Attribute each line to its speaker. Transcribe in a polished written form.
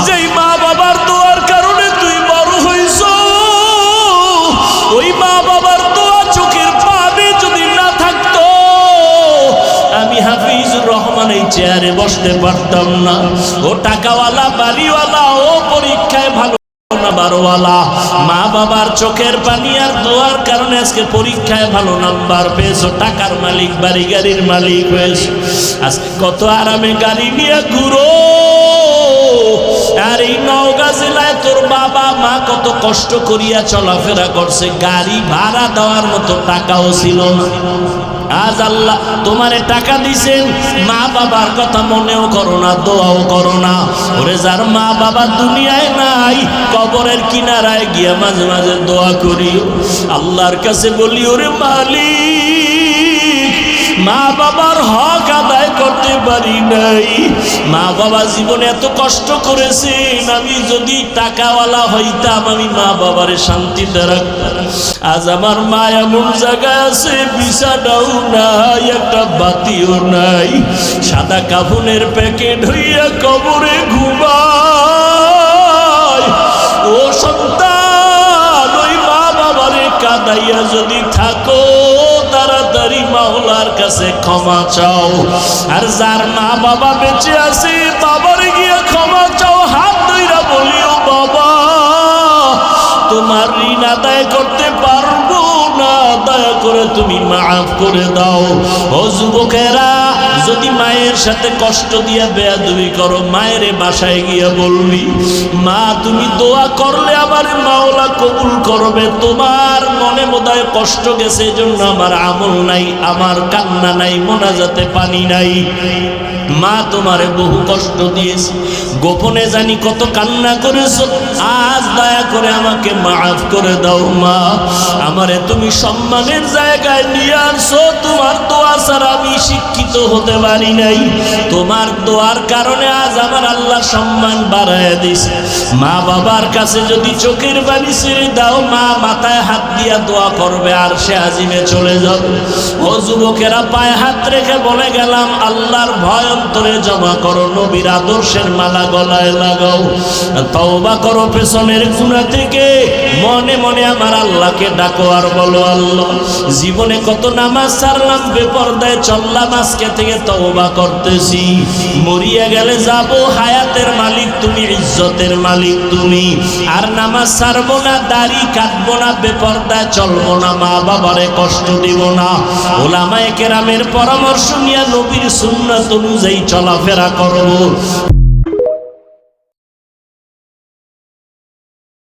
Speaker 1: যেই মা বাবার দোয়ার কারণে তুই বড় হইছ, ওই মা বাবার দোয়া চোখের পানি যদি না থাকতো আমি হাফিজুর রহমান এই চেয়ারে বসতে পারতাম না। ও টাকাওয়ালা বাড়িওয়ালা, ও পরীক্ষায় ভালো নাম্বারওয়ালা, মা বাবার চোখের পানি আর দোয়ার কারণে আজকে পরীক্ষায় ভালো নাম্বার পেয়েছো, টাকার মালিক, বাড়ি গাড়ির মালিক হয়েছে। আজকে কত আরামে গাড়ি নিয়ে ঘুরো। আর এই নওগাঁ জেলায় তোর বাবা মা কত কষ্ট করিয়া চলাফেরা করছে, গাড়ি ভাড়া দেওয়ার মতো টাকাও ছিল না। আজ আল্লাহ তোমারে টাকা দিছেন, মা বাবার কথা মনেও করো না, দোয়াও করো না। ওরে যার মা বাবা দুনিয়ায় নাই, কবরের কিনারায় গিয়া মাঝে মাঝে দোয়া করিও, আল্লাহর কাছে বলি, ওরে মালিক, মা বাবার হক আদায় করতে পারি নাই, মা বাবা জীবনে এত কষ্ট করেছেন, আমি যদি টাকাওয়ালা হইতাম আমি মা বাবারে শান্তিতে রাখতাম। আজ আমার মা এমন জায়গায় আছে, বিছানাও নাই, একটা বাতিও নাই, সাদা কাফনের প্যাকেট হইয়া কবরে ঘুমায়। ও সন্তান, ওই মা বাবারে কাঁদাইয়া যদি থাকো, তাড়াতাড়ি মাওলার কাছে ক্ষমা চাও। আর যার মা বাবা বেঁচে আছে, বাবারে গিয়ে ক্ষমা চাও, হাত ধইরা বলিও, বাবা তোমার ঋণ আদায় করতে পারবো না, দয়া করে তুমি মাফ করে দাও। ও যুবকেরা, যদি মায়ের সাথে কষ্ট দিয়া বেয়াদবি করো, মায়ের বাসায় গিয়ে বলবি, মা তুমি দোয়া করলে আমার মাওলা কবুল করবে, তোমার মনে বোধহয় কষ্ট গেছে, এজন্য আমার আমল নাই, আমার কান্না নাই, মোনাজাতে পানি নাই। মা তোমারে বহু কষ্ট দিয়েছে, গোপনে জানি কত কান্না করেছো, আজ দয়া করে আমাকে মাফ করে দাও। মা আমারে তুমি সম্মানের জায়গায় নিয়ে আসো, তোমার দোয়া ছাড়া আমি শিক্ষিত হতে পারি নাই, তোমার দোয়ার কারণে আজ আমার আল্লাহ সম্মান বাড়ায় দিছে। মা বাবার কাছে যদি চোখের পানি ছেড়ে দাও, মা মাথায় হাত দিয়া দোয়া করবে, আর সে আজিমে চলে যাবে। ও যুবকেরা, পায়ে হাত রেখে বলে গেলাম, আল্লাহর ভয় অন্তরে জমা করো, নবীর আদর্শের মালা গলায় লাগাও, তওবা করো পেছনের গুনাহ থেকে, মনে মনে আমার আল্লাহকে ডাকো আর বলো, আল্লাহ জীবনে কত নামাজ ছাড়লাম, বেপরদায় চললাম, আজকে থেকে তওবা করতেছি, মরিয়া গেলে যাব, হায়াতের মালিক তুমি, ইজ্জতের মালিক তুমি, আর নামাজ ছাড়বো না, দাড়ি কাটবো না, বেপরদায় চলবো না, মা বাবারে কষ্ট দিব না। ওলামায়ে কেরামের পরামর্শ নিয়ে নবীর সুন্নাত অনুযায়ী চলাফেরা করব।